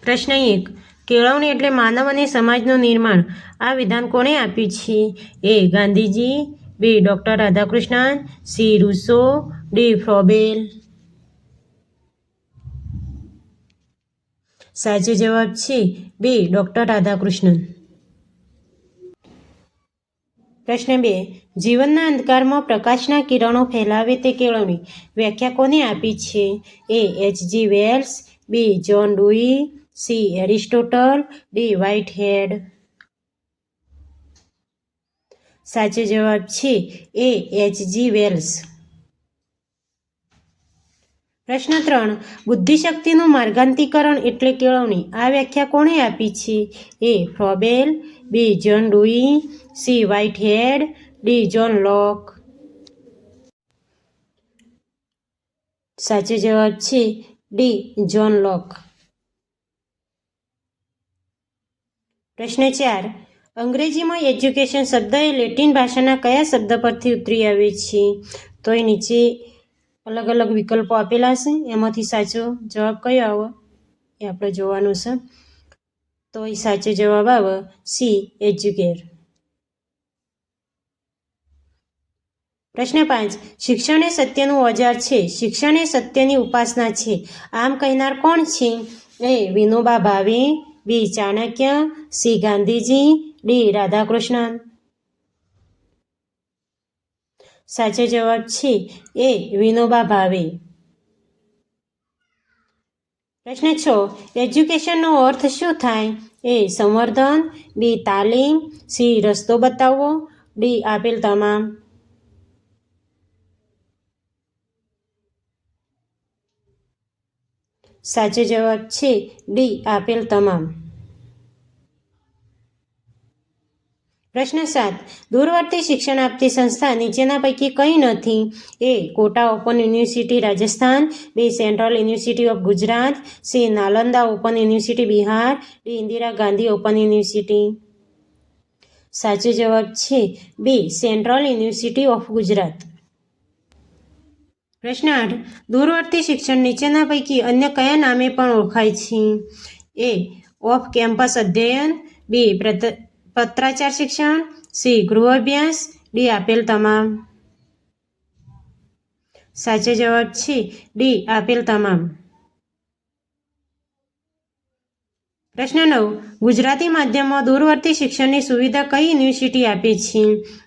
પ્રશ્ન 1. કેળવણી એટલે માનવ અને સમાજનું નિર્માણ. આ વિધાન કોણે આપ્યું છે? A. Gandhiji, B. Doctor Radhakrishnan, C. Rousseau, D. Froebel. સાચો જવાબ છે બી. ડૉક્ટર રાધાકૃષ્ણન. પ્રશ્ન 2. જીવનના અંધકારમાં પ્રકાશના કિરણો ફેલાવે તે કેળવણી. વ્યાખ્યા કોને આપી છે? A. H G. Wells, B. John Dewey, C. Aristotle, D. Whitehead. સાચો જવાબ છે એ. એચ.જી. વેલ્સ. પ્રશ્ન 3. બુદ્ધિશક્તિનું માર્ગાંકીકરણ એટલે કેળવણી. આ વ્યાખ્યા કોણે આપી છે? A. Froebel, B. John Dewey, C. Whitehead, D. John Locke. સાચો જવાબ છે ડી. જ્હોન લોક. પ્રશ્ન 4. અંગ્રેજીમાં એજ્યુકેશન શબ્દ એ લેટિન ભાષાના કયા શબ્દ પરથી ઉતરી આવે છે? તો એ નીચે અલગ અલગ વિકલ્પો આપેલા છે, એમાંથી સાચો જવાબ કયો આવે એ આપણે જોવાનું છે. તો એ સાચો જવાબ આવે સી. એજ્યુકેર. પ્રશ્ન 5. શિક્ષણ એ સત્યનું ઓજાર છે. શિક્ષણ એ સત્યની ઉપાસના છે. આમ કહેનાર કોણ છે? એ. વિનોબા ભાવે, બી. ચાણક્ય, સી. ગાંધીજી, ડી. રાધાકૃષ્ણન. સાચો જવાબ છે એ. વિનોબા ભાવે. પ્રશ્ન 6. એજ્યુકેશનનો અર્થ શું થાય? એ. સંવર્ધન, બી. તાલીમ, સી. રસ્તો બતાવવો, ડી. આપેલ તમામ. સાચો જવાબ છે ડી. આપેલ તમામ. પ્રશ્ન 7. દૂરવર્તી શિક્ષણ આપતી સંસ્થા નીચેના પૈકી કઈ નથી? A. Kota open university Rajasthan, B. Central university of Gujarat, C. Nalanda open university Bihar, D. Indira Gandhi open university. સાચો જવાબ છે B. Central university of Gujarat. પ્રશ્ન 8. દૂરવર્તી શિક્ષણ નીચેના પૈકી અન્ય કયા નામે પણ ઓળખાય છે? એ. ઓફ કેમ્પસ અધ્યયન, બી. પત્રાચાર શિક્ષણ, સી. ગૃહ અભ્યાસ, ડી. આપેલ તમામ. સાચો જવાબ છે ડી. આપેલ તમામ. પ્રશ્ન 9. ગુજરાતી માધ્યમમાં દૂરવર્તી શિક્ષણની સુવિધા કઈ યુનિવર્સિટી આપે છે?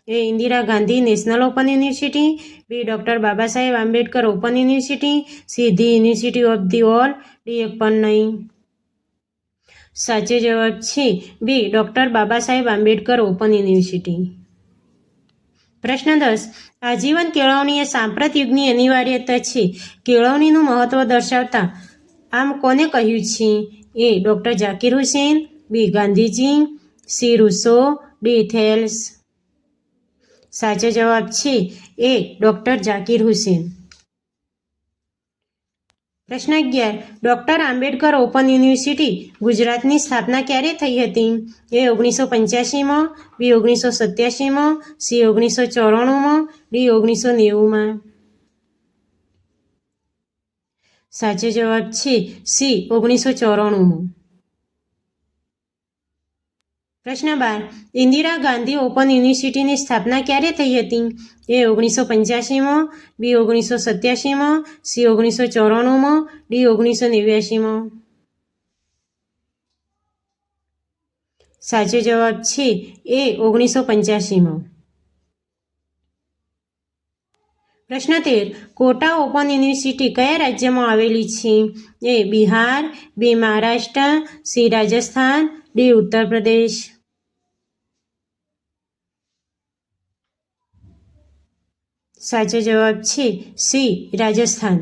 A. Indira Gandhi national open university, B. Doctor Baba Saheb Ambedkar open university, C. The university of the all, D. એક પણ નહીં. સાચો જવાબ છે બી. Doctor Baba Saheb Ambedkar open university. પ્રશ્ન 10. આજીવન કેળવણી એ સાંપ્રત યુગની અનિવાર્યતા છે. કેળવણીનું મહત્વ દર્શાવતા આમ કોને કહ્યું છે? એ. ડૉક્ટર ઝાકીર હુસેન, બી. Gandhiji, C. Rousseau, D. Thales. સાચો જવાબ છે એ. ડૉક્ટર ઝાકીર હુસેન. પ્રશ્ન 11. ડૉક્ટર આંબેડકર ઓપન યુનિવર્સિટી ગુજરાતની સ્થાપના ક્યારે થઈ હતી? એ. 1985માં, બી. 1987માં, સી. 1994માં, ડી. 1990માં. સાચો જવાબ છે સી. 1994માં. પ્રશ્ન 12. ઇન્દિરા ગાંધી ઓપન યુનિવર્સિટીની સ્થાપના ક્યારે થઈ હતી? એ. 1985માં, બી. 1987માં, સી. 1994માં, ડી. 1989માં. સાચો જવાબ છે એ. 1985માં. પ્રશ્ન 13. કોટા ઓપન યુનિવર્સિટી કયા રાજ્યમાં આવેલી છે? એ. બિહાર, બી. મહારાષ્ટ્ર, સી. રાજસ્થાન, ડી. ઉત્તર પ્રદેશ. સાચો જવાબ છે સી. રાજસ્થાન.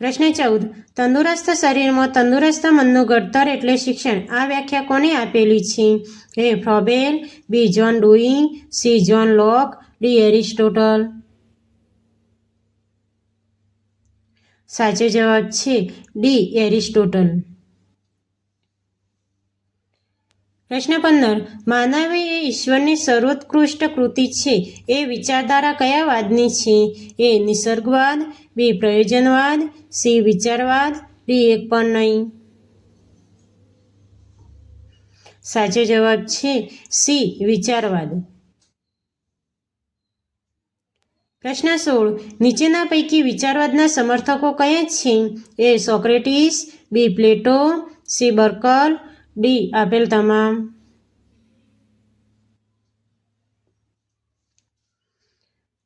પ્રશ્ન 14. તંદુરસ્ત શરીરમાં તંદુરસ્ત મનનું ઘડતર એટલે શિક્ષણ. આ વ્યાખ્યા કોને આપેલી છે? A. Froebel, B. John Dewey, C. John Locke, D. Aristotle. સાચો જવાબ છે ડી. એરિસ્ટોટલ. પ્રશ્ન 15. માનવી એ ઈશ્વરની સર્વોત્કૃષ્ટ કૃતિ છે એ વિચારધારા કયા વાદની છે? એ નિસર્ગવાદ, બી પ્રયોજનવાદ, સી વિચારવાદ, ડી એક પણ નહીં. સાચો જવાબ છે સી વિચારવાદ. પ્રશ્ન 16. નીચેના પૈકી વિચારવાદના સમર્થકો કયા છે? એ સોક્રેટિસ, બી પ્લેટો, સી બર્કલ, ડી આપેલ તમામ.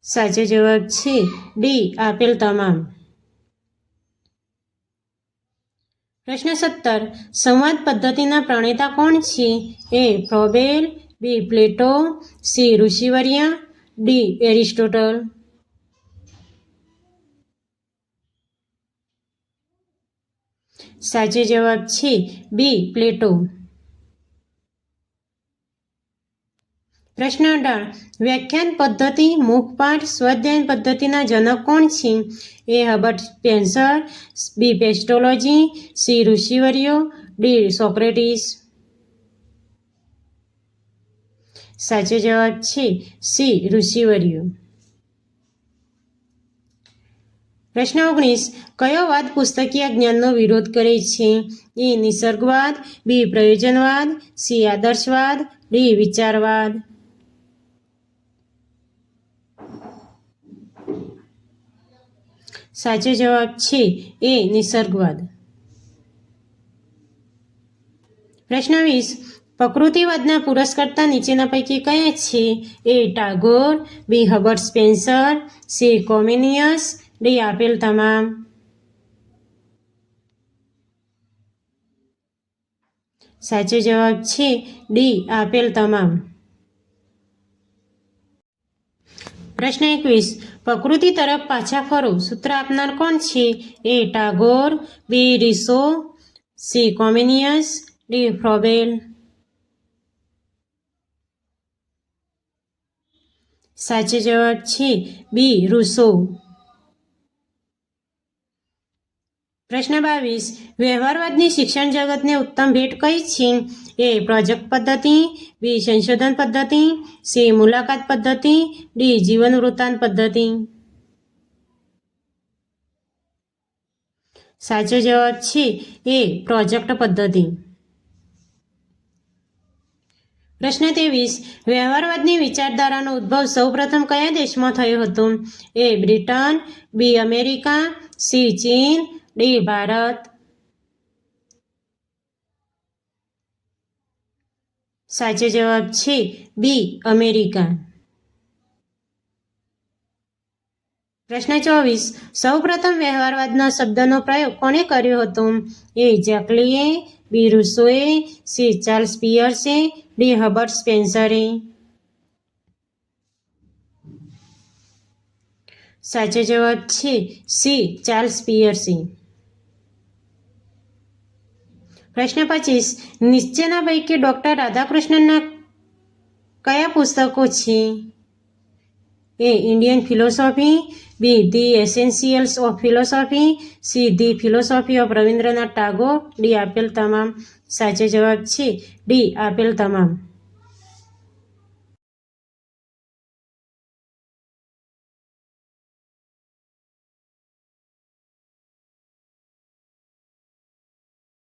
સાચો જવાબ છે ડી આપેલ તમામ. પ્રશ્ન 17. સંવાદ પદ્ધતિના પ્રણેતા કોણ છે? એ ફ્રોબેલ, બી પ્લેટો, સી ઋષિવર્ય, ડી એરિસ્ટોટલ. સાચો જવાબ છે બી પ્લેટો. પ્રશ્ન 18. વ્યાખ્યાન પદ્ધતિ, મુખપાઠ, સ્વાધ્યાયન પદ્ધતિના જનક કોણ છે? એ હર્બર્ટ સ્પેન્સર, બી પેસ્ટોલોજી, સી ઋષિવર્યો, ડી સોક્રેટિસ. સાચો જવાબ છે સી ઋષિવર્યો. પ્રશ્ન 19. કયો વાદ પુસ્તકીય જ્ઞાનનો વિરોધ કરે છે? એ નિસર્ગવાદ, બી પ્રયોજનવાદ, સી આદર્શવાદ, ડી વિચારવાદ. સાચો જવાબ છે એ નિસર્ગવાદ. પ્રશ્ન 20. પ્રકૃતિવાદના પુરસ્કર્તા નીચેના પૈકી કયા છે? એ ટાગોર, બી હર્બર્ટ સ્પેન્સર, સી કોમેનિયસ, ડી આપેલ તમામ. સાચો જવાબ છે ડી આપેલ તમામ. પ્રશ્ન 21. પ્રકૃતિ તરફ પાછા ફરો સૂત્ર આપનાર કોણ છે? એ ટાગોર, બી રીસો, સી કોમેનિયસ, ડી ફ્રોબેલ. સાચો જવાબ છે બી રૂસો. પ્રશ્ન 22. વ્યવહારવાદની શિક્ષણ જગતને ઉત્તમ ભેટ કઈ છે? એ પ્રોજેક્ટ પદ્ધતિ, બી સંશોધન પદ્ધતિ, સી મુલાકાત પદ્ધતિ, ડી જીવન વૃત્તાંત પદ્ધતિ. સાચો જવાબ છે એ પ્રોજેક્ટ પદ્ધતિ. પ્રશ્ન 23. વ્યવહારવાદની વિચારધારાનો ઉદ્ભવ સૌપ્રથમ કયા દેશમાં થયો હતો? એ બ્રિટન, બી અમેરિકા, સી ચીન, ડી ભારત. સાચો જવાબ છે બી અમેરિકા. પ્રશ્ન 24. સૌપ્રથમ વ્યવહારવાદના શબ્દનો પ્રયોગ કોણે કર્યો હતો? એ જેકલીએ, બી રૂસોએ, સી ચાર્લ્સ પિયર્સે, ડી હર્બર્ટ સ્પેન્સરે. સાચો જવાબ છે સી ચાર્લ્સ પિયર્સે. પ્રશ્ન 25. નીચેના પૈકી ડોક્ટર રાધાકૃષ્ણનના કયા પુસ્તકો છે? A Indian philosophy, B the essentials of philosophy, C the philosophy of Rabindranath Tagore, D આપેલ તમામ. સાચો જવાબ છે ડી આપેલ તમામ.